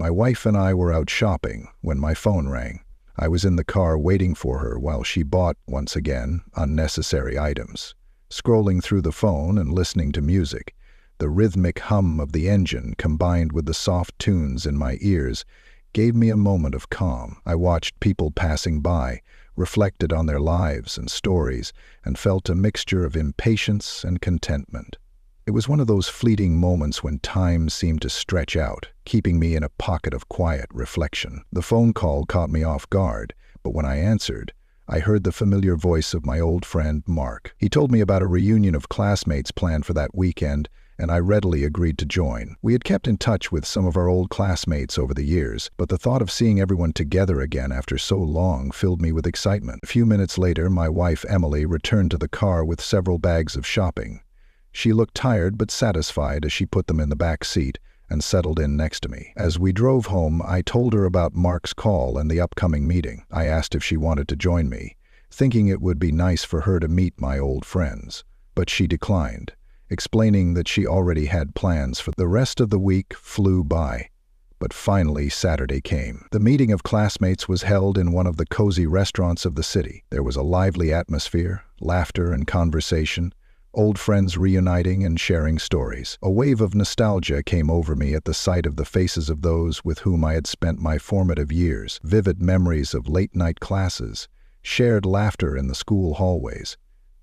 My wife and I were out shopping when my phone rang. I was in the car waiting for her while she bought, once again, unnecessary items. Scrolling through the phone and listening to music, the rhythmic hum of the engine combined with the soft tunes in my ears gave me a moment of calm. I watched people passing by, reflected on their lives and stories, and felt a mixture of impatience and contentment. It was one of those fleeting moments when time seemed to stretch out, keeping me in a pocket of quiet reflection. The phone call caught me off guard, but when I answered, I heard the familiar voice of my old friend Mark. He told me about a reunion of classmates planned for that weekend, and I readily agreed to join. We had kept in touch with some of our old classmates over the years, but the thought of seeing everyone together again after so long filled me with excitement. A few minutes later, my wife Emily returned to the car with several bags of shopping. She looked tired but satisfied as she put them in the back seat and settled in next to me. As we drove home, I told her about Mark's call and the upcoming meeting. I asked if she wanted to join me, thinking it would be nice for her to meet my old friends, but she declined, explaining that she already had plans for the rest of the week. Flew by. But finally Saturday came. The meeting of classmates was held in one of the cozy restaurants of the city. There was a lively atmosphere, laughter and conversation, old friends reuniting and sharing stories. A wave of nostalgia came over me at the sight of the faces of those with whom I had spent my formative years, vivid memories of late-night classes, shared laughter in the school hallways,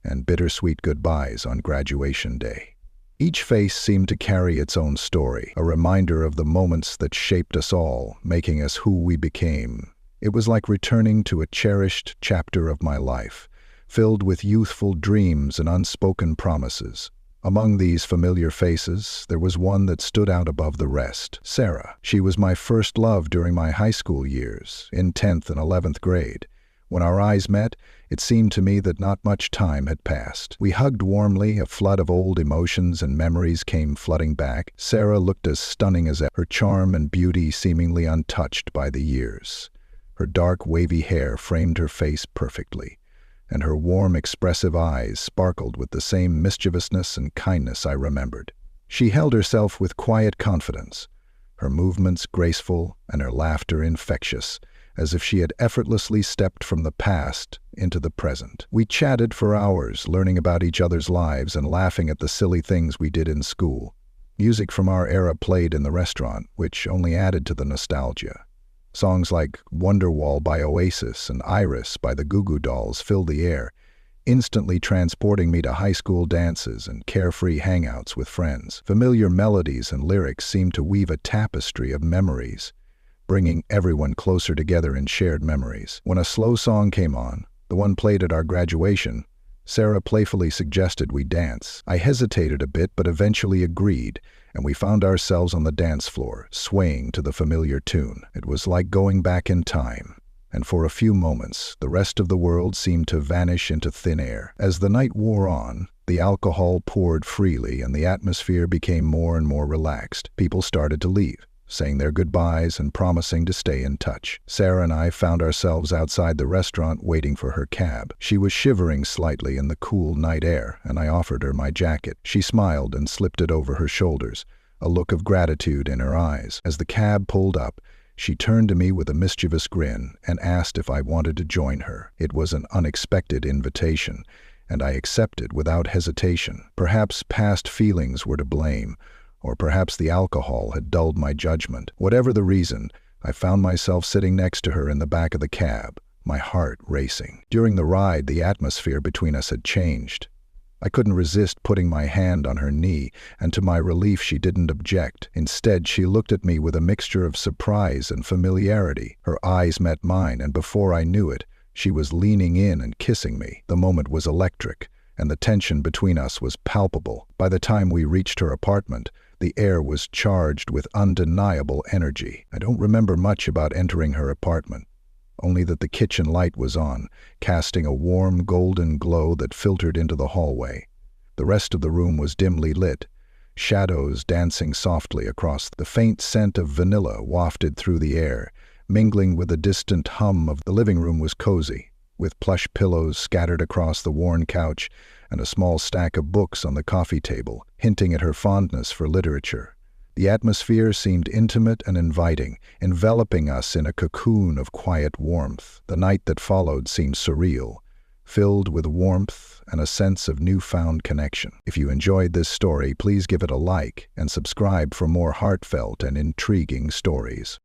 and bittersweet goodbyes on graduation day. Each face seemed to carry its own story, a reminder of the moments that shaped us all, making us who we became. It was like returning to a cherished chapter of my life, filled with youthful dreams and unspoken promises. Among these familiar faces, there was one that stood out above the rest: Sarah. She was my first love during my high school years, in 10th and 11th grade. When our eyes met, it seemed to me that not much time had passed. We hugged warmly, a flood of old emotions and memories came flooding back. Sarah looked as stunning as ever, her charm and beauty seemingly untouched by the years. Her dark, wavy hair framed her face perfectly, and her warm, expressive eyes sparkled with the same mischievousness and kindness I remembered. She held herself with quiet confidence, her movements graceful and her laughter infectious, as if she had effortlessly stepped from the past into the present. We chatted for hours, learning about each other's lives and laughing at the silly things we did in school. Music from our era played in the restaurant, which only added to the nostalgia. Songs like Wonderwall by Oasis and Iris by the Goo Goo Dolls filled the air, instantly transporting me to high school dances and carefree hangouts with friends. Familiar melodies and lyrics seemed to weave a tapestry of memories, bringing everyone closer together in shared memories. When a slow song came on, the one played at our graduation, Sarah playfully suggested we dance. I hesitated a bit but eventually agreed, and we found ourselves on the dance floor, swaying to the familiar tune. It was like going back in time, and for a few moments, the rest of the world seemed to vanish into thin air. As the night wore on, the alcohol poured freely and the atmosphere became more and more relaxed. People started to leave, saying their goodbyes and promising to stay in touch. Sarah and I found ourselves outside the restaurant waiting for her cab. She was shivering slightly in the cool night air, and I offered her my jacket. She smiled and slipped it over her shoulders, a look of gratitude in her eyes. As the cab pulled up, she turned to me with a mischievous grin and asked if I wanted to join her. It was an unexpected invitation, and I accepted without hesitation. Perhaps past feelings were to blame, or perhaps the alcohol had dulled my judgment. Whatever the reason, I found myself sitting next to her in the back of the cab, my heart racing. During the ride, the atmosphere between us had changed. I couldn't resist putting my hand on her knee, and to my relief she didn't object. Instead, she looked at me with a mixture of surprise and familiarity. Her eyes met mine, and before I knew it, she was leaning in and kissing me. The moment was electric, and the tension between us was palpable. By the time we reached her apartment, the air was charged with undeniable energy. I don't remember much about entering her apartment, only that the kitchen light was on, casting a warm golden glow that filtered into the hallway. The rest of the room was dimly lit, shadows dancing softly across. The faint scent of vanilla wafted through the air, mingling with the distant hum of the living room was cozy, with plush pillows scattered across the worn couch and a small stack of books on the coffee table, hinting at her fondness for literature. The atmosphere seemed intimate and inviting, enveloping us in a cocoon of quiet warmth. The night that followed seemed surreal, filled with warmth and a sense of newfound connection. If you enjoyed this story, please give it a like and subscribe for more heartfelt and intriguing stories.